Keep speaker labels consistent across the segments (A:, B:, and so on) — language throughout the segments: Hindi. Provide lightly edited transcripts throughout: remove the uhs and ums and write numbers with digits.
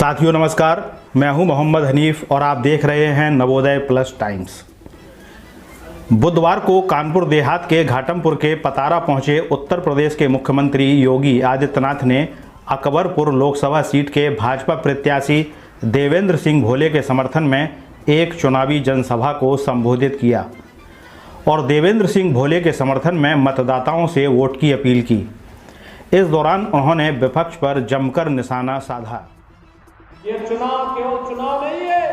A: साथियों नमस्कार, मैं हूं मोहम्मद हनीफ और आप देख रहे हैं नवोदय प्लस टाइम्स। बुधवार को कानपुर देहात के घाटमपुर के पतारा पहुंचे उत्तर प्रदेश के मुख्यमंत्री योगी आदित्यनाथ ने अकबरपुर लोकसभा सीट के भाजपा प्रत्याशी देवेंद्र सिंह भोले के समर्थन में एक चुनावी जनसभा को संबोधित किया और देवेंद्र सिंह भोले के समर्थन में मतदाताओं से वोट की अपील की। इस दौरान उन्होंने विपक्ष पर जमकर निशाना साधा।
B: ये चुनाव केवल चुनाव नहीं है,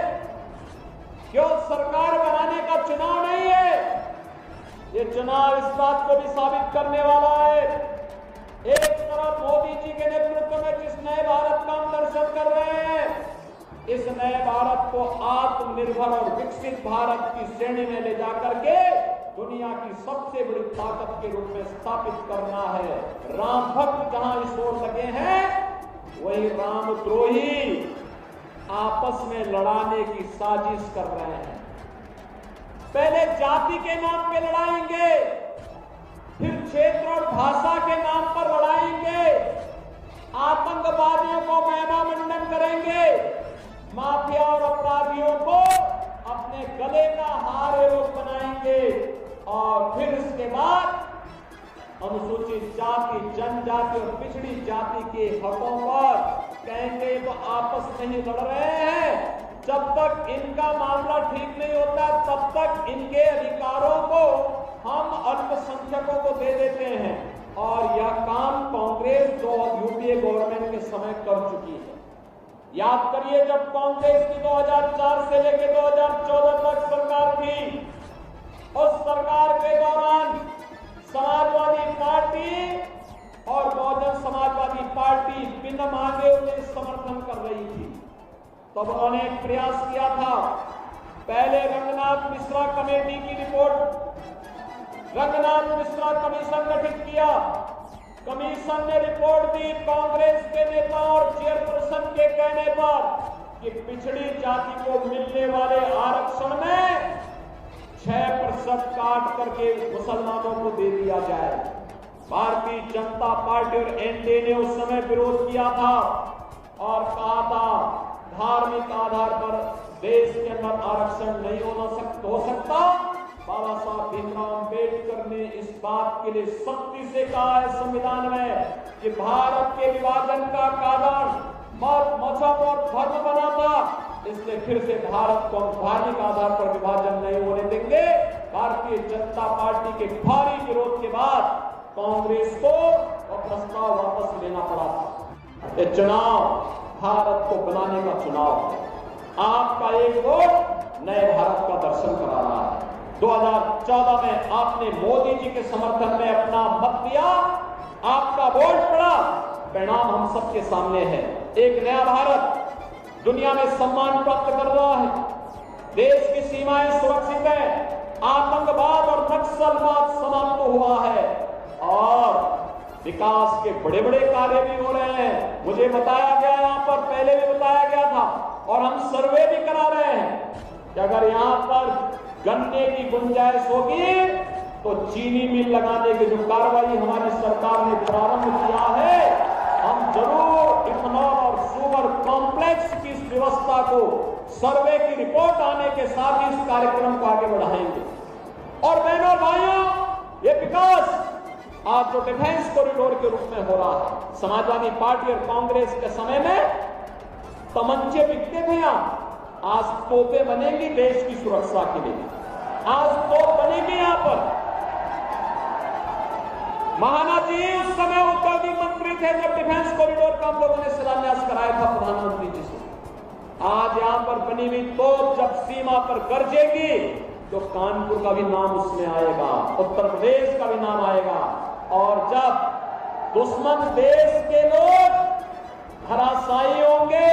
B: केवल सरकार बनाने का चुनाव नहीं है। ये चुनाव इस बात को भी साबित करने वाला है, एक तरफ मोदी जी के नेतृत्व में जिस नए भारत का हम दर्शन कर रहे हैं, इस नए भारत को आत्मनिर्भर और विकसित भारत की श्रेणी में ले जाकर के दुनिया की सबसे बड़ी ताकत के रूप में स्थापित करना है। राम भक्त जहां इस ओर लगे हैं, वही रामद्रोही आपस में लड़ाने की साजिश कर रहे हैं। पहले जाति के नाम पे लड़ाएंगे, फिर क्षेत्र और भाषा के नाम पर लड़ाएंगे, आतंकवादियों को महिमा मंडन करेंगे, माफिया और अपराधियों को अपने गले का हार एवं बनाएंगे और फिर इसके बाद अनुसूचित जाति, जनजाति और पिछड़ी जाति के हकों पर कहेंगे तो आपस में ही लड़ रहे हैं। जब तक इनका मामला ठीक नहीं होता तब तक इनके अधिकारों को हम अल्पसंख्यकों को दे देते हैं और यह काम कांग्रेस जो यूपीए गवर्नमेंट के समय कर चुकी है। याद करिए, जब कांग्रेस की 2004 से लेकर 2014 तक सरकार थी, उस सरकार के दौरान समाजवादी पार्टी और बहुजन समाजवादी पार्टी बिना मांगे उन्हें समर्थन कर रही थी। तब उन्होंने एक प्रयास किया था, पहले रंगनाथ मिश्रा कमेटी की रिपोर्ट, रंगनाथ मिश्रा कमीशन गठित किया। कमीशन ने रिपोर्ट दी कांग्रेस के नेता और चेयरपर्सन के कहने पर कि पिछड़ी जाति को मिलने वाले आरक्षण में 6% काट करके मुसलमानों को दे दिया जाए। भारतीय जनता पार्टी और एनडीए ने उस समय विरोध किया था और कहा था धार्मिक आधार पर देश के अंदर आरक्षण नहीं हो सकता। बाबा साहब भीमराव अंबेडकर ने इस बात के लिए सख्ती से कहा है संविधान में कि भारत के विभाजन का कारण मत, मजहब और धर्म बना था, इसलिए फिर से भारत को धार्मिक आधार पर विभाजन नहीं होने देंगे। भारतीय जनता पार्टी के भारी विरोध के बाद कांग्रेस को वह प्रस्ताव वापस लेना पड़ा था। ये चुनाव भारत को बनाने का चुनाव है। आपका एक वोट नए भारत का दर्शन करा रहा है। 2014 में आपने मोदी जी के समर्थन में अपना मत दिया, आपका वोट पड़ा, परिणाम हम सबके सामने है। एक नया भारत दुनिया में सम्मान प्राप्त कर रहा है, देश की सीमाएं सुरक्षित है, आतंकवाद और नक्सलवाद समाप्त हुआ है और विकास के बड़े बड़े कार्य भी हो रहे हैं। मुझे बताया गया, यहाँ पर पहले भी बताया गया था और हम सर्वे भी करा रहे हैं कि अगर यहाँ पर गन्ने की गुंजाइश होगी तो चीनी मिल लगाने की जो कार्रवाई हमारी सरकार ने प्रारंभ किया है, हम जरूर इथेनॉल और शुगर कॉम्प्लेक्स की इस व्यवस्था को सर्वे की रिपोर्ट आने के साथ ही इस कार्यक्रम को आगे बढ़ाएंगे। और बहनों और भाइयों, ये विकास आज जो डिफेंस कॉरिडोर के रूप में हो रहा है, समाजवादी पार्टी और कांग्रेस के समय में तमंचे बिकते थे, यहाँ आज तोपे बनेंगी देश की सुरक्षा के लिए, आज तोप बनेगी यहाँ पर। महाना जी उस समय औद्योगिक मंत्री थे जब डिफेंस कॉरिडोर का हम लोगों ने शिलान्यास कराया था प्रधानमंत्री जी से। आज यहाँ पर बनी हुई तोप जब सीमा पर गरजेगी तो कानपुर का भी नाम उसमें आएगा, उत्तर प्रदेश का भी नाम आएगा। और जब दुश्मन देश के लोग धराशायी होंगे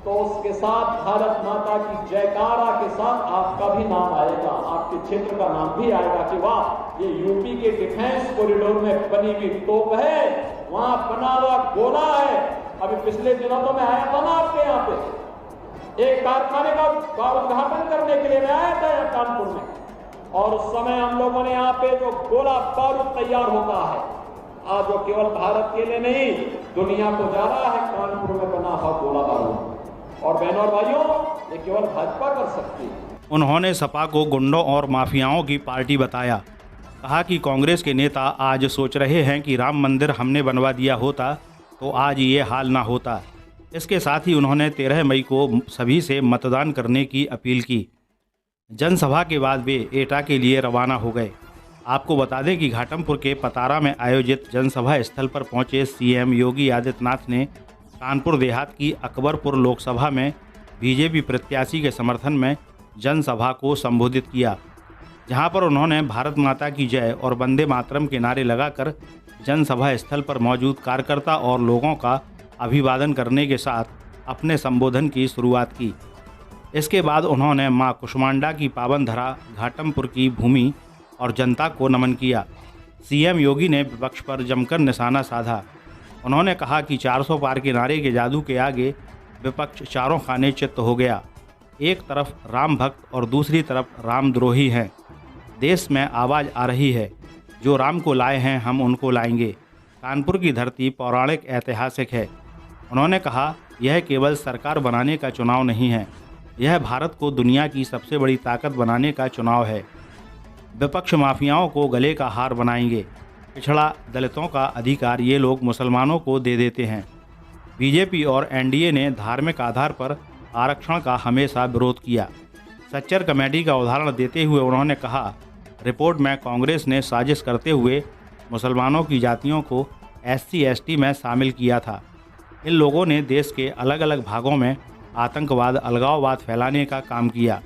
B: तो उसके साथ भारत माता की जयकारा के साथ आपका भी नाम आएगा, आपके क्षेत्र का नाम भी आएगा कि वाह, ये यूपी के डिफेंस कॉरिडोर में बनी हुई तोप है, वहां बना हुआ गोला है। अभी पिछले दिनों तो मैं आया था ना आपके यहाँ पे, एक कारखाने का उद्घाटन करने के लिए मैं आया था यहाँ कानपुर में, और उस समय हम लोगों ने यहाँ पे जो गोला बारूद तैयार होता है, आज वो केवल भारत के लिए नहीं दुनिया को जा रहा है कानपुर में बना हुआ गोला बारूद। और बहनों और भाइयों, ये केवल भाजपा कर सकती है।
A: उन्होंने सपा को गुंडों और माफियाओं की पार्टी बताया। कहा कि कांग्रेस के नेता आज सोच रहे हैं कि राम मंदिर हमने बनवा दिया होता तो आज ये हाल ना होता। इसके साथ ही उन्होंने 13 मई को सभी से मतदान करने की अपील की। जनसभा के बाद वे एटा के लिए रवाना हो गए। आपको बता दें कि घाटमपुर के पतारा में आयोजित जनसभा स्थल पर पहुंचे सीएम योगी आदित्यनाथ ने कानपुर देहात की अकबरपुर लोकसभा में बीजेपी प्रत्याशी के समर्थन में जनसभा को संबोधित किया, जहां पर उन्होंने भारत माता की जय और वंदे मातरम के नारे लगाकर जनसभा स्थल पर मौजूद कार्यकर्ता और लोगों का अभिवादन करने के साथ अपने संबोधन की शुरुआत की। इसके बाद उन्होंने मां कुष्मांडा की पावन धरा घाटमपुर की भूमि और जनता को नमन किया। सीएम योगी ने विपक्ष पर जमकर निशाना साधा। उन्होंने कहा कि 400 पार के नारे के जादू के आगे विपक्ष चारों खाने चित्त हो गया। एक तरफ राम भक्त और दूसरी तरफ रामद्रोही हैं। देश में आवाज़ आ रही है, जो राम को लाए हैं हम उनको लाएंगे। कानपुर की धरती पौराणिक ऐतिहासिक है। उन्होंने कहा, यह केवल सरकार बनाने का चुनाव नहीं है, यह भारत को दुनिया की सबसे बड़ी ताकत बनाने का चुनाव है। विपक्ष माफियाओं को गले का हार बनाएंगे। पिछड़ा दलितों का अधिकार ये लोग मुसलमानों को दे देते हैं। बीजेपी और एनडीए ने धार्मिक आधार पर आरक्षण का हमेशा विरोध किया। सच्चर कमेटी का उदाहरण देते हुए उन्होंने कहा, रिपोर्ट में कांग्रेस ने साजिश करते हुए मुसलमानों की जातियों को SC/ST में शामिल किया था। इन लोगों ने देश के अलग अलग भागों में आतंकवाद, अलगाववाद फैलाने का काम किया।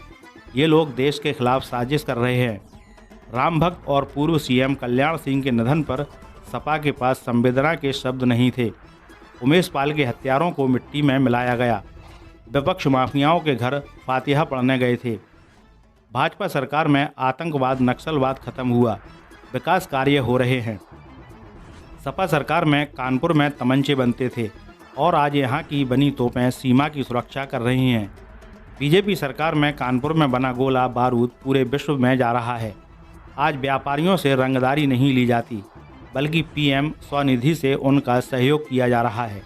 A: ये लोग देश के खिलाफ साजिश कर रहे हैं। राम भक्त और पूर्व सीएम कल्याण सिंह के निधन पर सपा के पास संवेदना के शब्द नहीं थे। उमेश पाल के हत्यारों को मिट्टी में मिलाया गया। विपक्ष माफियाओं के घर फातिहा पढ़ने गए थे। भाजपा सरकार में आतंकवाद, नक्सलवाद खत्म हुआ, विकास कार्य हो रहे हैं। सपा सरकार में कानपुर में तमंचे बनते थे और आज यहाँ की बनी तोपें सीमा की सुरक्षा कर रही हैं। बीजेपी सरकार में कानपुर में बना गोला बारूद पूरे विश्व में जा रहा है। आज व्यापारियों से रंगदारी नहीं ली जाती, बल्कि PM स्वनिधि से उनका सहयोग किया जा रहा है।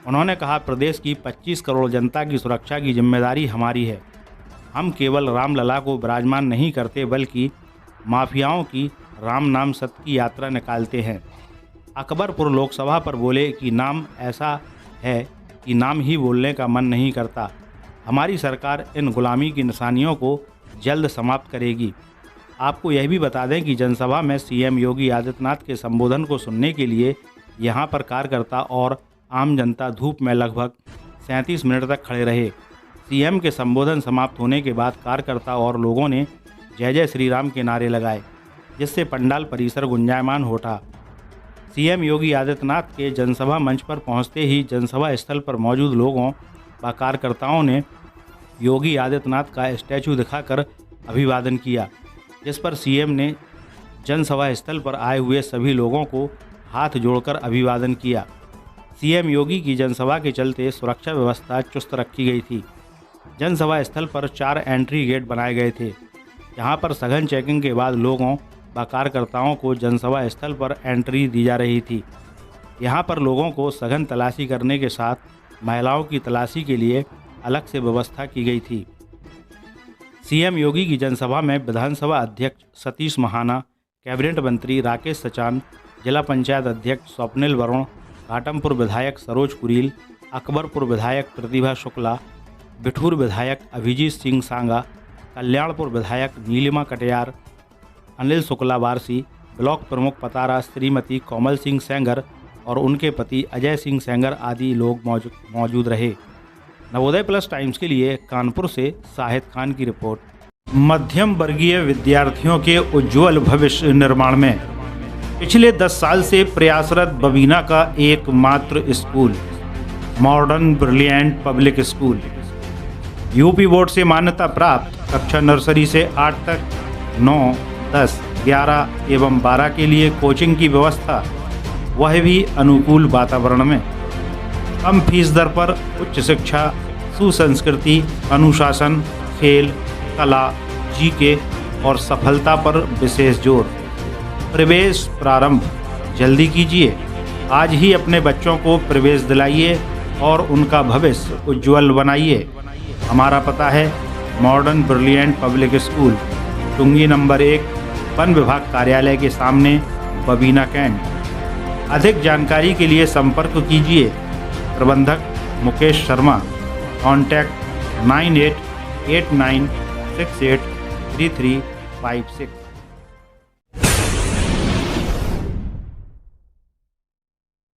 A: उन्होंने कहा, प्रदेश की 25 करोड़ जनता की सुरक्षा की जिम्मेदारी हमारी है। हम केवल रामलला को विराजमान नहीं करते, बल्कि माफियाओं की राम नाम सत्य की यात्रा निकालते हैं। अकबरपुर लोकसभा पर बोले कि नाम ऐसा है कि नाम ही बोलने का मन नहीं करता। हमारी सरकार इन गुलामी की निशानियों को जल्द समाप्त करेगी। आपको यह भी बता दें कि जनसभा में सीएम योगी आदित्यनाथ के संबोधन को सुनने के लिए यहां पर कार्यकर्ता और आम जनता धूप में लगभग 37 मिनट तक खड़े रहे। सीएम के संबोधन समाप्त होने के बाद कार्यकर्ता और लोगों ने जय जय श्री राम के नारे लगाए, जिससे पंडाल परिसर गुंजायमान हो उठा। सीएम योगी आदित्यनाथ के जनसभा मंच पर पहुंचते ही जनसभा स्थल पर मौजूद लोगों व कार्यकर्ताओं ने योगी आदित्यनाथ का स्टैचू दिखाकर अभिवादन किया, जिस पर सीएम ने जनसभा स्थल पर आए हुए सभी लोगों को हाथ जोड़कर अभिवादन किया। सीएम योगी की जनसभा के चलते सुरक्षा व्यवस्था चुस्त रखी गई थी। जनसभा स्थल पर 4 एंट्री गेट बनाए गए थे, जहां पर सघन चेकिंग के बाद लोगों व कार्यकर्ताओं को जनसभा स्थल पर एंट्री दी जा रही थी। यहां पर लोगों को सघन तलाशी करने के साथ महिलाओं की तलाशी के लिए अलग से व्यवस्था की गई थी। सीएम योगी की जनसभा में विधानसभा अध्यक्ष सतीश महाना, कैबिनेट मंत्री राकेश सचान, जिला पंचायत अध्यक्ष स्वप्निल वरुण, घाटमपुर विधायक सरोज कुरील, अकबरपुर विधायक प्रतिभा शुक्ला, बिठूर विधायक अभिजीत सिंह सांगा, कल्याणपुर विधायक नीलिमा कटियार, अनिल शुक्ला वारसी, ब्लॉक प्रमुख पतारा श्रीमती कोमल सिंह सेंगर और उनके पति अजय सिंह सेंगर आदि लोग मौजूद रहे। नवोदय प्लस टाइम्स के लिए कानपुर से शाहिद खान की रिपोर्ट। मध्यम वर्गीय विद्यार्थियों के उज्जवल भविष्य निर्माण में पिछले 10 साल से प्रयासरत बबीना का एकमात्र school modern brilliant public school, UP board से मान्यता प्राप्त, कक्षा नर्सरी से 8 तक, 9, 10, 11 एवं 12 के लिए कोचिंग की व्यवस्था, वह भी अनुकूल वातावरण में। कम फीस दर पर उच्च शिक्षा, सुसंस्कृति, अनुशासन, खेल, कला, जीके और सफलता पर विशेष जोर। प्रवेश प्रारंभ जल्दी कीजिए। आज ही अपने बच्चों को प्रवेश दिलाइए और उनका भविष्य उज्जवल बनाइए। हमारा पता है modern brilliant public school, Tungi number 1, वन विभाग कार्यालय के सामने, बबीना कैंट। अधिक जानकारी के लिए संपर्क कीजिए प्रबंधक मुकेश शर्मा। कॉन्टैक्ट 9889683356।